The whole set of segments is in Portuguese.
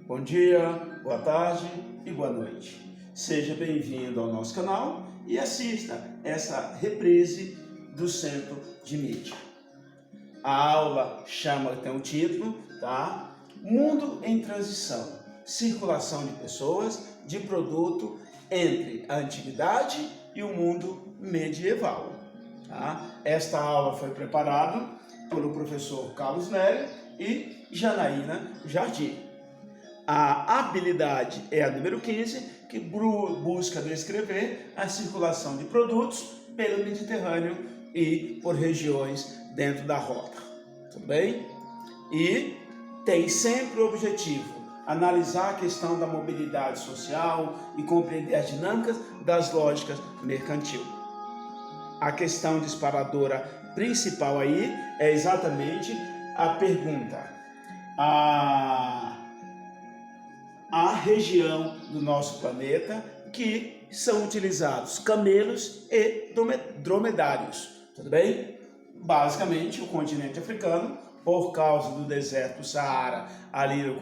Bom dia, boa tarde e boa noite. Seja bem-vindo ao nosso canal e assista essa reprise do Centro de Mídia. A aula tem um título, tá? Mundo em transição, circulação de pessoas, de produto entre a antiguidade e o mundo medieval. Tá? Esta aula foi preparada pelo professor Carlos Nery e Janaína Jardim. A habilidade é a número 15, que busca descrever a circulação de produtos pelo Mediterrâneo e por regiões dentro da rota. Tudo bem? E tem sempre o objetivo analisar a questão da mobilidade social e compreender as dinâmicas das lógicas mercantil. A questão disparadora principal aí é exatamente a pergunta: a região do nosso planeta que são utilizados camelos e dromedários, tudo bem? Basicamente o continente africano, por causa do deserto do Saara, ali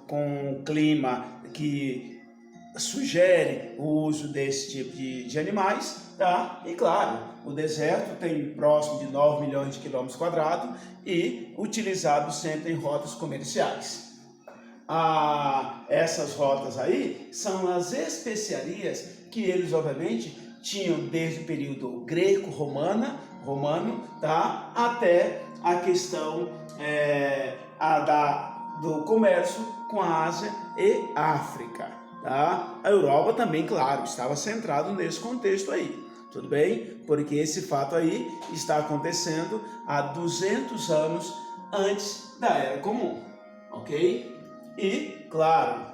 com um clima que sugere o uso desse tipo de animais, tá? E claro, o deserto tem próximo de 9 milhões de quilômetros quadrados e utilizado sempre em rotas comerciais. Essas rotas aí são as especiarias que eles obviamente tinham desde o período greco-romano, tá? Até a questão do comércio com a Ásia e África, tá? A Europa também, claro, estava centrado nesse contexto aí, tudo bem? Porque esse fato aí está acontecendo há 200 anos antes da Era Comum, ok? E, claro,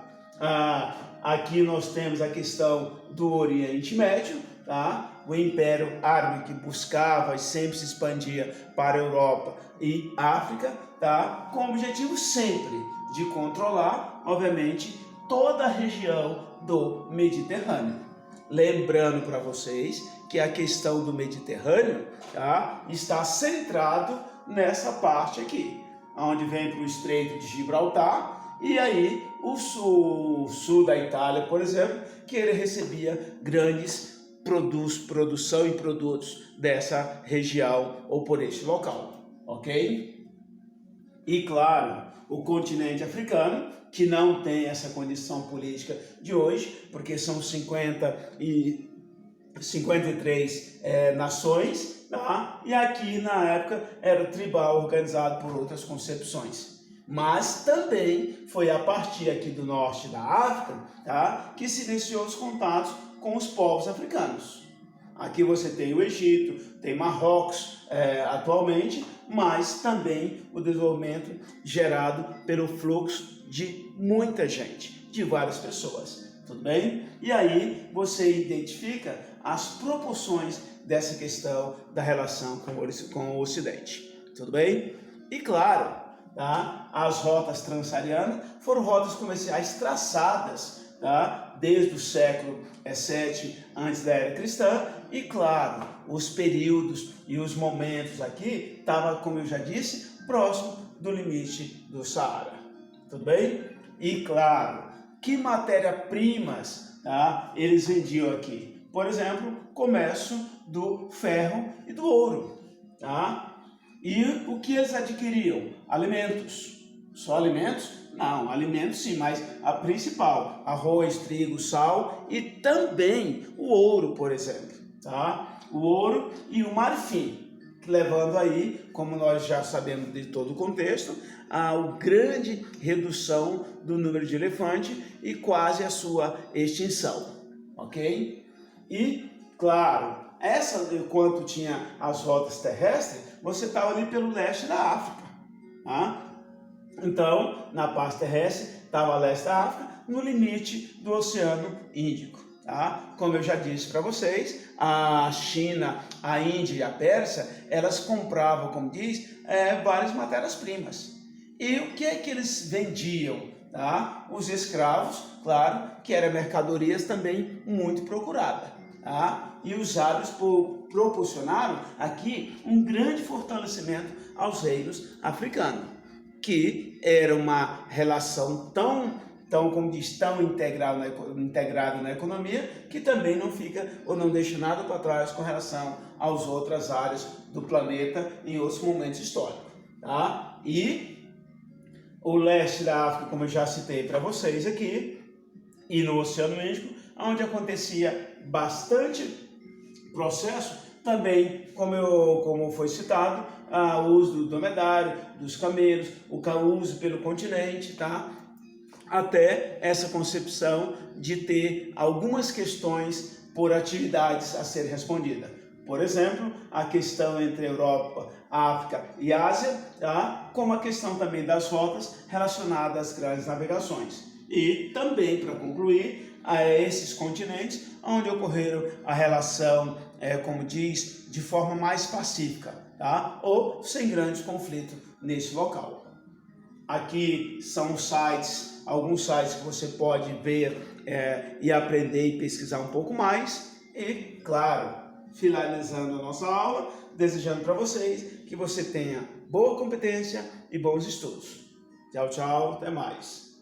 aqui nós temos a questão do Oriente Médio, tá? O Império Árabe que buscava e sempre se expandia para a Europa e África, tá? Com o objetivo sempre de controlar, obviamente, toda a região do Mediterrâneo. Lembrando para vocês que a questão do Mediterrâneo, tá? Está centrado nessa parte aqui, onde vem para o Estreito de Gibraltar. E aí o sul da Itália, por exemplo, que ele recebia grandes produção e produtos dessa região ou por este local, ok? E claro, o continente africano, que não tem essa condição política de hoje, porque são 53 nações, tá? E aqui na época era tribal, organizado por outras concepções. Mas também foi a partir aqui do norte da África, tá, que se iniciou os contatos com os povos africanos. Aqui você tem o Egito, tem Marrocos atualmente, mas também o desenvolvimento gerado pelo fluxo de muita gente, de várias pessoas, tudo bem? E aí você identifica as proporções dessa questão da relação com o Ocidente, tudo bem? E claro, tá? As rotas transsaarianas foram rotas comerciais traçadas, tá? Desde o século VII antes da era cristã e claro, os períodos e os momentos aqui estavam, como eu já disse, próximo do limite do Saara, tudo bem? E claro, que matéria-primas, tá, eles vendiam aqui? Por exemplo, comércio do ferro e do ouro, tá? E o que eles adquiriam? Alimentos. Só alimentos? Não, alimentos sim, mas a principal, arroz, trigo, sal e também o ouro, por exemplo, tá? O ouro e o marfim, levando aí, como nós já sabemos de todo o contexto, a grande redução do número de elefantes e quase a sua extinção, ok? E, claro, enquanto tinha as rotas terrestres, você estava ali pelo leste da África, tá? Então, na parte terrestre, estava a leste da África, no limite do Oceano Índico, tá? Como eu já disse para vocês, a China, a Índia e a Pérsia, elas compravam, como diz, várias matérias-primas. E o que é que eles vendiam? Tá? Os escravos, claro, que eram mercadorias também muito procuradas. Tá? E os árabes proporcionaram aqui um grande fortalecimento aos reinos africanos, que era uma relação tão tão, como diz, tão integrado na economia, que também não fica ou não deixa nada para trás com relação às outras áreas do planeta em outros momentos históricos. Tá? E o leste da África, como eu já citei para vocês aqui, e no Oceano Índico, onde acontecia bastante processo, também, como foi citado, o uso do dromedário, dos camelos, o uso pelo continente, tá? Até essa concepção de ter algumas questões por atividades a ser respondida. Por exemplo, a questão entre Europa, África e Ásia, tá? Como a questão também das rotas relacionadas às grandes navegações. E também, para concluir, a esses continentes onde ocorreram a relação, como diz, de forma mais pacífica, tá? Ou sem grandes conflitos nesse local. Aqui são os sites, alguns sites que você pode ver e aprender e pesquisar um pouco mais. E, claro, finalizando a nossa aula, desejando para vocês que você tenha boa competência e bons estudos. Tchau, tchau, até mais.